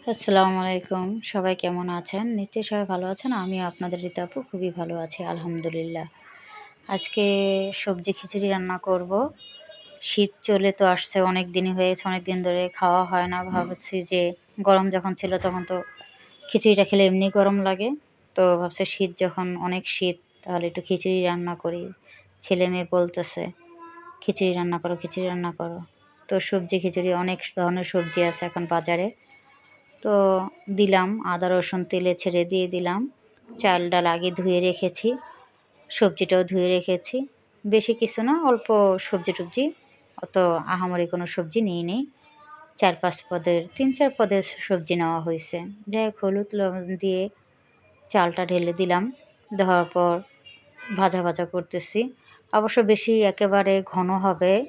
আসসালামু আলাইকুম। সবাই কেমন আছেন? নিশ্চয়ই সবাই ভালো আছেন। আমিও আপনাদের রিতা আপু খুবই ভালো আছি আলহামদুলিল্লাহ। আজকে সবজি খিচুড়ি রান্না করব। শীত চলে তো আসছে, অনেক দিনই হয়েছে, অনেক দিন ধরে খাওয়া হয় না। ভাবছি যে গরম যখন ছিল তখন তো খিচুড়িটা খেলে এমনি গরম লাগে। তো ভাবছি শীত যখন অনেক শীত, তাহলে একটু খিচুড়ি রান্না করি। ছেলে-মেয়ে বলতেছে, "খিচুড়ি রান্না করো, খিচুড়ি রান্না করো।" তো সবজি খিচুড়ি অনেক ধরনের সবজি আছে এখন বাজারে। তো দিলাম আদা রসুন তেলে ছেড়ে দিয়ে দিলাম। চাল ডাল আগে ধুয়ে রেখেছি, সবজিটাও ধুয়ে রেখেছি। বেশি কিছু না, অল্প সবজি-টবজি, অত আহামরি কোনো সবজি নিইনি। ৪-৫ পদের ৩-৪ পদের সবজি নেওয়া হইছে। যাই হোক, হলুদ লবণ দিয়ে চালটা ঢেলে দিলাম। দেওয়ার পর ভাজা, ভাজা করতেছি। অবশ্য বেশি একেবারে ঘন হবে,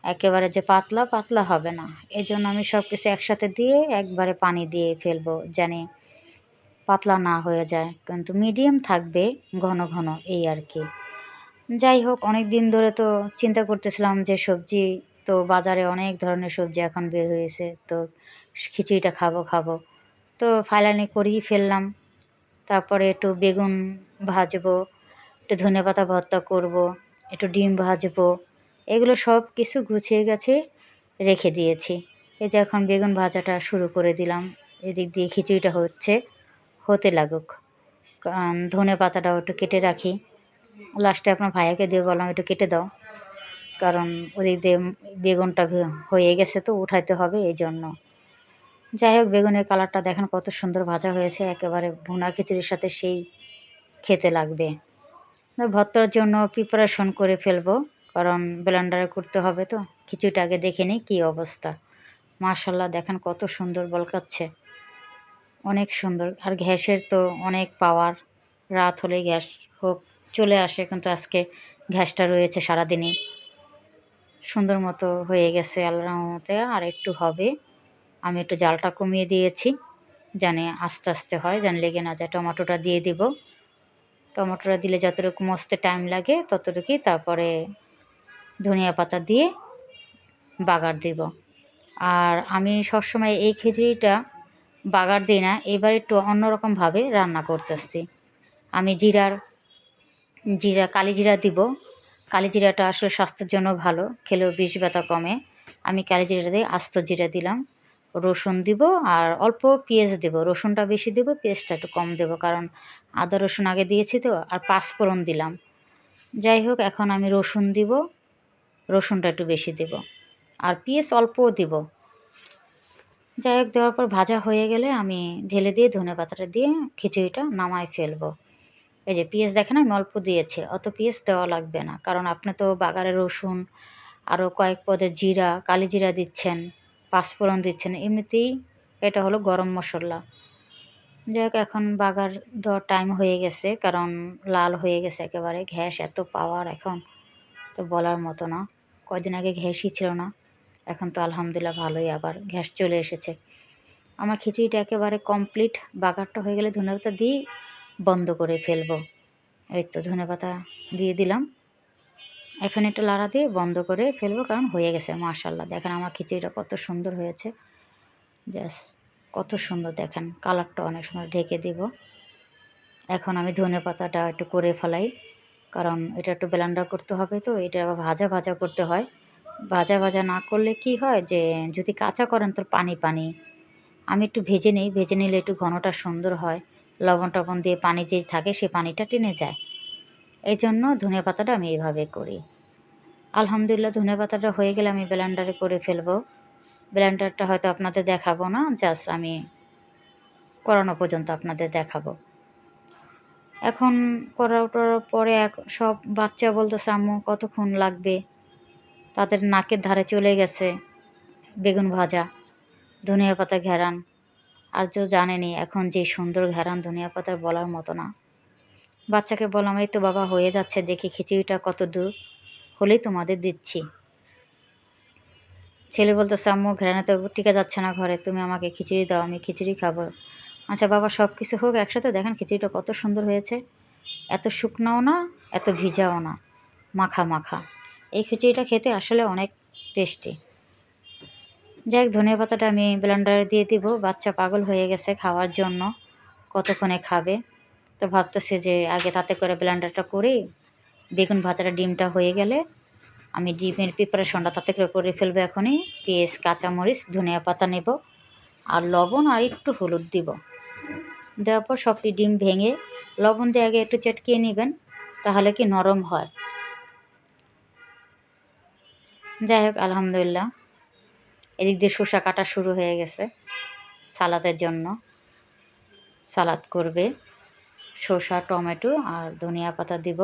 একেবারে যে পাতলা, পাতলা হবে না। এজন্য আমি সবকিছু একসাথে দিয়ে একবারে পানি দিয়ে ফেলবো, জানি পাতলা না হয়ে যায়। কিন্তু মিডিয়াম থাকবে, ঘন, ঘন, এই আরকি। যাই হোক, অনেক দিন ধরে তো চিন্তা করতেছিলাম যে সবজি তো বাজারে অনেক ধরনের সবজি এখন বের হয়েছে। তো খিচুড়িটা খাবো, খাবো। তো ফাইনালি করেই ফেললাম। তারপরে একটু বেগুন ভাজবো, একটু ধনেপাতা ভর্তা করবো, একটু ডিম ভাজবো। এগুলো সব কিছু গুছিয়ে গাছিয়ে রেখে দিয়েছি। এই যে এখন বেগুন ভাজাটা শুরু করে দিলাম। এদিক দিয়ে খিচুড়িটা হতে লাগুক। ধনেপাতাটাও একটু কেটে রাখি। লাস্টে আপনার ভাইয়াকে দিয়ে বললাম, "একটু কেটে দাও।" কারণ ওদিক দিয়ে বেগুনটা হয়ে গেছে তো উঠাইতে হবে, এইজন্য। যাই হোক, বেগুনের কালারটা দেখেন কত সুন্দর ভাজা হয়েছে। একেবারে ভুনা খিচুড়ির সাথে সেই খেতে লাগবে। ভর্তার জন্য প্রিপারেশন করে ফেলবো, কারণ ব্লেন্ডারে করতে হবে তো। খিচুড়িটা আগে দেখে নিই কী অবস্থা। মাশাআল্লাহ, দেখেন কত সুন্দর বলকাচ্ছে। অনেক সুন্দর। আর গ্যাসের তো অনেক পাওয়ার। রাত হলেই গ্যাস হোক চলে আসে, কিন্তু আজকে গ্যাসটা রয়েছে সারাদিনই। সুন্দর মতো হয়ে গেছে আল্লাহর রহমতে। আর একটু হবে। আমি একটু জালটা কমিয়ে দিয়েছি, জানি আস্তে আস্তে হয়, যেন লেগে না যায়। টমেটোটা দিয়ে দিব। টমেটোটা দিলে যতটুকু মসতে টাইম লাগে ততটুকুই, তারপরে ধনিয়া পাতা দিয়ে বাগার দিব। আর আমি সবসময় এই খিচুড়িটা বাগার দিই না, এবার একটু অন্যরকমভাবে রান্না করতেছি। আমি কালি জিরা দিব। কালি জিরাটা আসলে স্বাস্থ্যের জন্য ভালো, খেলেও বিষ ব্যথা কমে। আমি কালি জিরা দিয়ে আস্ত জিরা দিলাম, রসুন দিব, আর অল্প পেঁয়াজ দিব। রসুনটা বেশি দেব, পেঁয়াজটা একটু কম দেব, কারণ আদা রসুন আগে দিয়েছি তো। আর পাঁচফোড়ন দিলাম। যাই হোক, এখন আমি রসুন দিব, রসুনটা একটু বেশি দেব, আর পেঁয়াজ অল্পও দিব। যাই হোক, দেওয়ার পর ভাজা হয়ে গেলে আমি ঢেলে দিয়ে ধনেপাতাটা দিয়ে খিচুড়িটা নামায় ফেলবো। এই যে পেঁয়াজ দেখেন আমি অল্প দিয়েছি, অত পেঁয়াজ দেওয়া লাগবে না, কারণ আপনি তো বাগারে রসুন, আরও কয়েক পদের জিরা, কালি জিরা দিচ্ছেন, পাঁচফোড়ন দিচ্ছেন, এমনিতেই এটা হলো গরম মশলা। যাই হোক, এখন বাগার দেওয়ার টাইম হয়ে গেছে, কারণ লাল হয়ে গেছে একেবারে। গ্যাস এত পাওয়ার এখন, তো বলার মতো না। কয়দিন আগে গ্যাসই ছিল না, এখন তো আলহামদুলিল্লাহ ভালোই আবার গ্যাস চলে এসেছে। আমার খিচুড়িটা একেবারে কমপ্লিট। বাগারটা হয়ে গেলে ধনেপাতা দিয়েই বন্ধ করে ফেলবো। এই তো ধনেপাতা দিয়ে দিলাম। এখন একটু লাড়া দিয়ে বন্ধ করে ফেলবো, কারণ হয়ে গেছে। মাশাআল্লাহ, দেখেন আমার খিচুড়িটা কত সুন্দর হয়েছে। জাস্ট কত সুন্দর, দেখেন কালারটা অনেক সুন্দর। ঢেকে দিব। এখন আমি ধনেপাতাটা একটু করে ফেলাই, কারণ এটা একটু ব্লেন্ডার করতে হবে তো। এটা আবার ভাজা ভাজা করতে হয়। ভাজা ভাজা না করলে কি হয়, যে যদি কাঁচা করেন তো পানি পানি। আমি একটু ভেজে নিই, ভেজে নিলে একটু ঘনটা সুন্দর হয়। লবণ টবণ দিয়ে পানি যে থাকে সে পানিটা টেনে যায়। এই জন্য ধনিয়া পাতাটা আমি এইভাবে করি। আলহামদুলিল্লাহ, ধনিয়া পাতাটা হয়ে গেলে আমি ব্লেন্ডারে করে ফেলবো। ব্লেন্ডারটা হয়তো আপনাদের দেখাবো না, জাস্ট আমি করানো পর্যন্ত আপনাদের দেখাবো। এখন করাটার পরে সব বাচ্চা বলতেছে, "আম্মু কতক্ষণ লাগবে?" তাদের নাকের ধারে চলে গেছে বেগুন ভাজা, ধনিয়া পাতা ঘ্রাণ। আর তো জানেনই এখন যে সুন্দর ঘ্রাণ ধনিয়া পাতার, বলার মতো না। বাচ্চাকে বললাম, "এই তো বাবা হয়ে যাচ্ছে, দেখি খিচুড়িটা কত দূর হলেই তোমাদের দিচ্ছি।" ছেলে বলতেছে, "আম্মু ঘ্রাণে তো টিকা যাচ্ছে না ঘরে, তুমি আমাকে খিচুড়ি দাও, আমি খিচুড়ি খাবো।" আচ্ছা বাবা, সব কিছু হোক একসাথে। দেখেন খিচুড়িটা কত সুন্দর হয়েছে। এত শুকনাও না, এত ভিজাও না, মাখা মাখা। এই খিচুড়িটা খেতে আসলে অনেক টেস্টি। যাই হোক, ধনিয়া পাতাটা আমি ব্লেন্ডারে দিয়ে দিব। বাচ্চা পাগল হয়ে গেছে খাওয়ার জন্য, কতক্ষণে খাবে। তো ভাবতেছি যে আগে তাতে করে ব্লেন্ডারটা করে বেগুন ভাজাটা ডিমটা হয়ে গেলে আমি ডিমের প্রিপারেশনটা তাতে করে ফেলবো এখনই। পেঁয়াজ, কাঁচামরিচ, ধনিয়া পাতা নেব আর লবণ আর একটু হলুদ দিব। দেওয়ার পর সবটি ডিম ভেঙে লবণ দিয়ে আগে একটু চটকিয়ে নেবেন, তাহলে কি নরম হয়। যাই হোক, আলহামদুলিল্লাহ এদিক দিয়ে শসা কাটা শুরু হয়ে গেছে সালাদের জন্য। সালাদ করবে, শসা, টমেটো আর ধনিয়া পাতা দিব,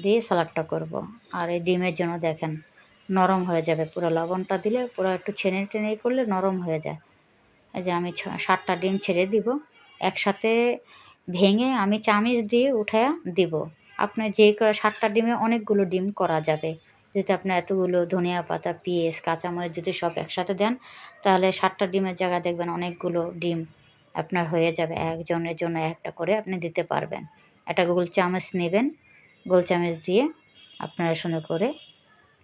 দিয়ে সালাডটা করব। আর এই ডিমের জন্য দেখেন নরম হয়ে যাবে, পুরো লবণটা দিলে পুরো একটু ছেনে টেনে করলে নরম হয়ে যায়। এই যে আমি 7টা ডিম ছেড়ে দিব, একসাথে ভেঙে আমি চামিচ দিয়ে উঠায়া দিব। আপনার যেই করে 7টা ডিমে অনেকগুলো ডিম করা যাবে। যদি আপনি এতগুলো ধনিয়া পাতা, পেঁয়াজ, কাঁচামরিচ যদি সব একসাথে দেন, তাহলে 7টা ডিমের জায়গায় দেখবেন অনেকগুলো ডিম আপনার হয়ে যাবে। একজনের জন্য একটা করে আপনি দিতে পারবেন। একটা গোল চামচ নেবেন, গোল চামচ দিয়ে আপনারা সুন্দর করে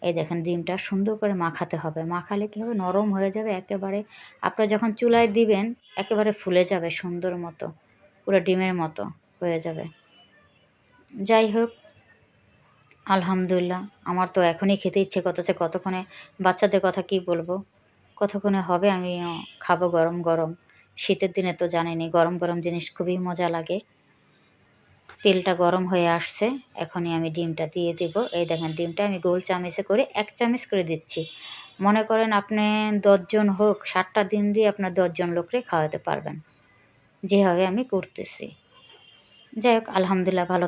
এই দেখেন ডিমটা সুন্দর করে মাখাতে হবে। মাখালে কী হবে, নরম হয়ে যাবে একেবারে। আপনারা যখন চুলায় দিবেন একেবারে ফুলে যাবে সুন্দর মতো, পুরো ডিমের মতো হয়ে যাবে। যাই হোক, আলহামদুলিল্লাহ আমার তো এখনই খেতে ইচ্ছে করতেছে। কতক্ষণে বাচ্চাদের কথা কি বলবো, কতক্ষণে হবে আমি খাবো গরম গরম। শীতের দিনে তো জানেনই গরম গরম জিনিস খুবই মজা লাগে। তেলটা গরম হয়ে আসছে, এখনই আমি ডিমটা দিয়ে দেব। এই দেখেন ডিমটা আমি গোল চামচে করে 1 চামচ করে দিচ্ছি। মনে করেন আপনি 10 জন হোক, 7টা ডিম দিয়ে আপনার 10 জন লোককে খাওয়াতে পারবেন, যেভাবে আমি করতেছি। যাই হোক, আলহামদুলিল্লাহ ভালো